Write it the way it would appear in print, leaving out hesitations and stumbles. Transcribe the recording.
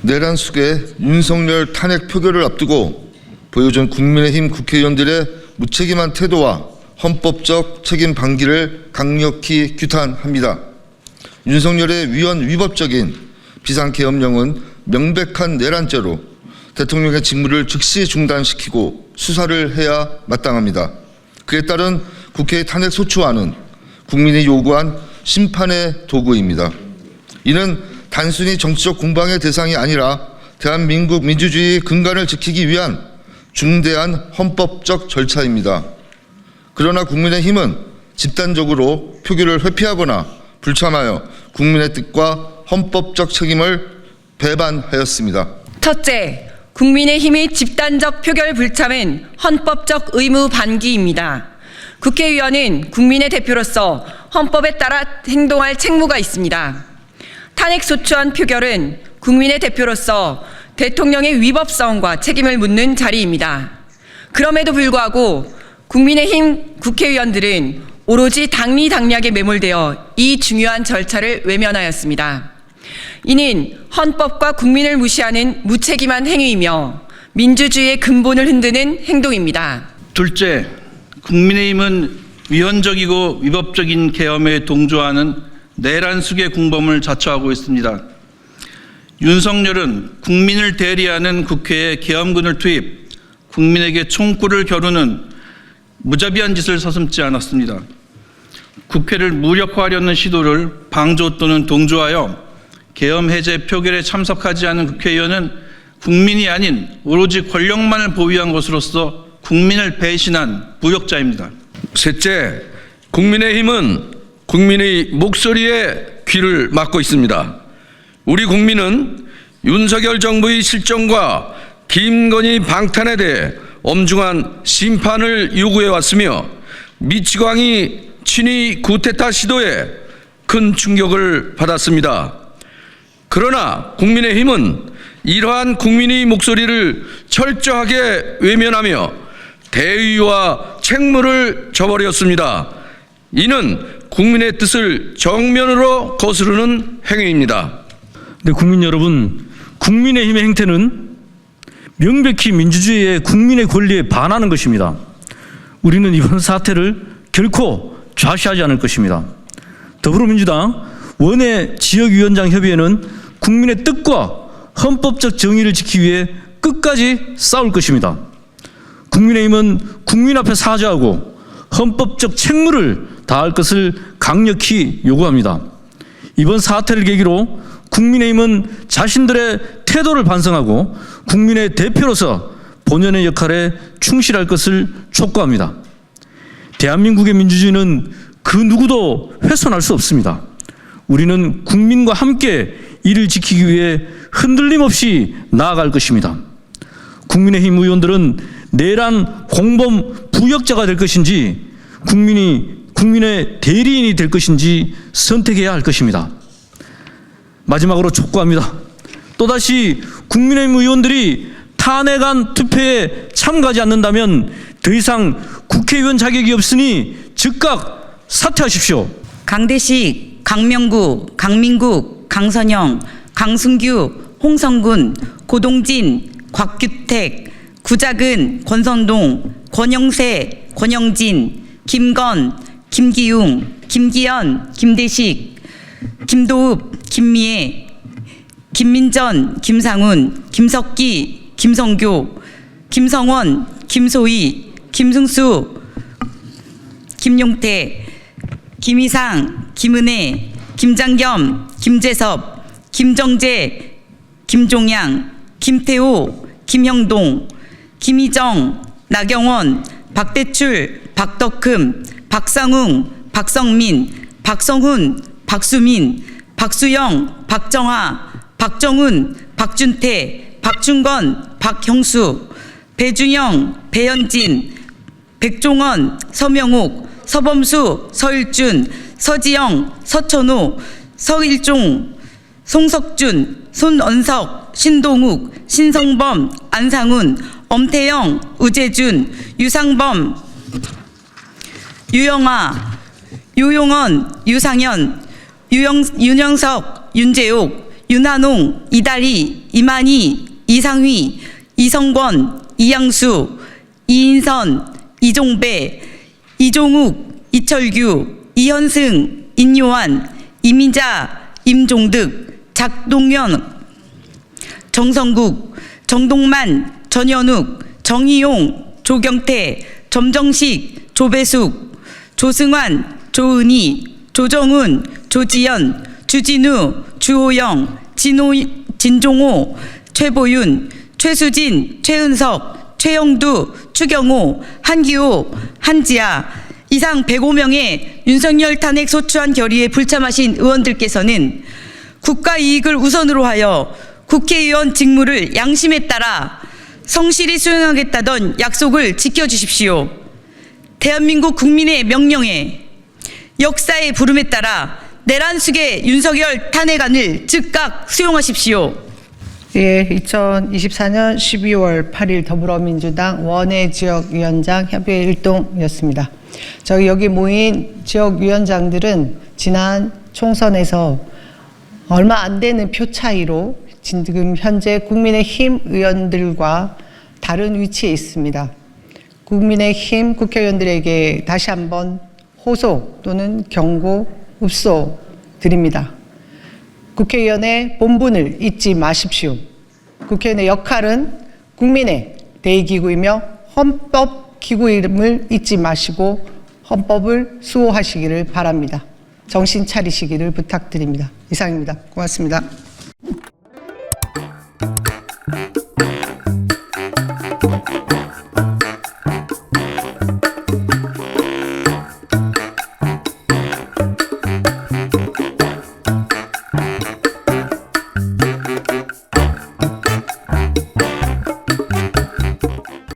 내란숙의 윤석열 탄핵 표결을 앞두고 보여준 국민의힘 국회의원들의 무책임한 태도와 헌법적 책임 방기를 강력히 규탄합니다. 윤석열의 위헌 위법적인 비상계엄령은 명백한 내란죄로 대통령의 직무를 즉시 중단시키고 수사를 해야 마땅합니다. 그에 따른 국회의 탄핵 소추안은 국민이 요구한 심판의 도구입니다. 이는 단순히 정치적 공방의 대상이 아니라 대한민국 민주주의의 근간을 지키기 위한 중대한 헌법적 절차입니다. 그러나 국민의힘은 집단적으로 표결을 회피하거나 불참하여 국민의 뜻과 헌법적 책임을 배반하였습니다. 첫째, 국민의힘의 집단적 표결 불참은 헌법적 의무 반기입니다. 국회의원은 국민의 대표로서 헌법에 따라 행동할 책무가 있습니다. 탄핵소추안 표결은 국민의 대표로서 대통령의 위법성과 책임을 묻는 자리입니다. 그럼에도 불구하고 국민의힘 국회의원들은 오로지 당리당략에 매몰되어 이 중요한 절차를 외면하였습니다. 이는 헌법과 국민을 무시하는 무책임한 행위이며 민주주의의 근본을 흔드는 행동입니다. 둘째, 국민의힘은 위헌적이고 위법적인 계엄에 동조하는 내란숙의 공범을 자처하고 있습니다. 윤석열은 국민을 대리하는 국회에 계엄군을 투입, 국민에게 총구를 겨루는 무자비한 짓을 서슴지 않았습니다. 국회를 무력화하려는 시도를 방조 또는 동조하여 계엄 해제 표결에 참석하지 않은 국회의원은 국민이 아닌 오로지 권력만을 보유한 것으로서 국민을 배신한 부역자입니다. 셋째, 국민의힘은 국민의 목소리에 귀를 막고 있습니다. 우리 국민은 윤석열 정부의 실정과 김건희 방탄에 대해 엄중한 심판을 요구해 왔으며 미치광이 친위 쿠데타 시도에 큰 충격을 받았습니다. 그러나 국민의힘은 이러한 국민의 목소리를 철저하게 외면하며 대의와 책무를 저버렸습니다. 이는 국민의 뜻을 정면으로 거스르는 행위입니다. 네, 국민 여러분, 국민의힘의 행태는 명백히 민주주의의 국민의 권리에 반하는 것입니다. 우리는 이번 사태를 결코 좌시하지 않을 것입니다. 더불어민주당 원외 지역위원장 협의회는 국민의 뜻과 헌법적 정의를 지키기 위해 끝까지 싸울 것입니다. 국민의힘은 국민 앞에 사죄하고 헌법적 책무를 다할 것을 강력히 요구합니다. 이번 사태를 계기로 국민의힘은 자신들의 태도를 반성하고 국민의 대표로서 본연의 역할에 충실할 것을 촉구합니다. 대한민국의 민주주의는 그 누구도 훼손할 수 없습니다. 우리는 국민과 함께 이를 지키기 위해 흔들림 없이 나아갈 것입니다. 국민의힘 의원들은 내란 공범 부역자가 될 것인지 국민의 대리인이 될 것인지 선택해야 할 것입니다. 마지막으로 촉구합니다. 또다시 국민의힘 의원들이 탄핵안 투표에 참가하지 않는다면 더 이상 국회의원 자격이 없으니 즉각 사퇴하십시오. 강대식, 강명구, 강민국, 강선영, 강승규, 홍성군, 고동진, 곽규택, 구작은, 권선동, 권영세, 권영진, 김건, 김기웅, 김기현, 김대식, 김도읍, 김미애, 김민전, 김상훈, 김석기, 김성교, 김성원, 김소희, 김승수, 김용태, 김희상, 김은혜, 김장겸, 김재섭, 김정재, 김종양, 김태호, 김형동, 김희정, 나경원, 박대출, 박덕흠, 박상웅, 박성민, 박성훈, 박수민, 박수영, 박정하, 박정훈, 박준태, 박준건, 박형수, 배준영, 배현진, 백종원, 서명옥, 서범수, 서일준, 서지영, 서천호, 서일종, 송석준, 손언석, 신동욱, 신성범, 안상훈, 엄태영, 우재준, 유상범, 유영아, 유용원, 유상현, 윤영석, 윤재옥, 윤한홍, 이다리, 이만희, 이상휘, 이성권, 이양수, 이인선, 이종배, 이종욱, 이철규, 이현승, 인요한, 이민자, 임종득, 작동현, 정성국, 정동만, 전현욱, 정희용, 조경태, 점정식, 조배숙, 조승환, 조은희, 조정훈, 조지연, 주진우, 주호영, 진종호, 최보윤, 최수진, 최은석, 최영두, 추경호, 한기호, 한지아 이상 105명의 윤석열 탄핵 소추안 결의에 불참하신 의원들께서는 국가 이익을 우선으로 하여 국회의원 직무를 양심에 따라 성실히 수행하겠다던 약속을 지켜주십시오. 대한민국 국민의 명령에 역사의 부름에 따라 내란숙의 윤석열 탄핵안을 즉각 수용하십시오. 예, 2024년 12월 8일 더불어민주당 원외 지역위원장 협의회 일동이었습니다. 저희 여기 모인 지역위원장들은 지난 총선에서 얼마 안 되는 표 차이로 지금 현재 국민의힘 의원들과 다른 위치에 있습니다. 국민의힘 국회의원들에게 다시 한번 호소 또는 경고, 읍소 드립니다. 국회의원의 본분을 잊지 마십시오. 국회의원의 역할은 국민의 대의기구이며 헌법기구임을 잊지 마시고 헌법을 수호하시기를 바랍니다. 정신 차리시기를 부탁드립니다. 이상입니다. 고맙습니다.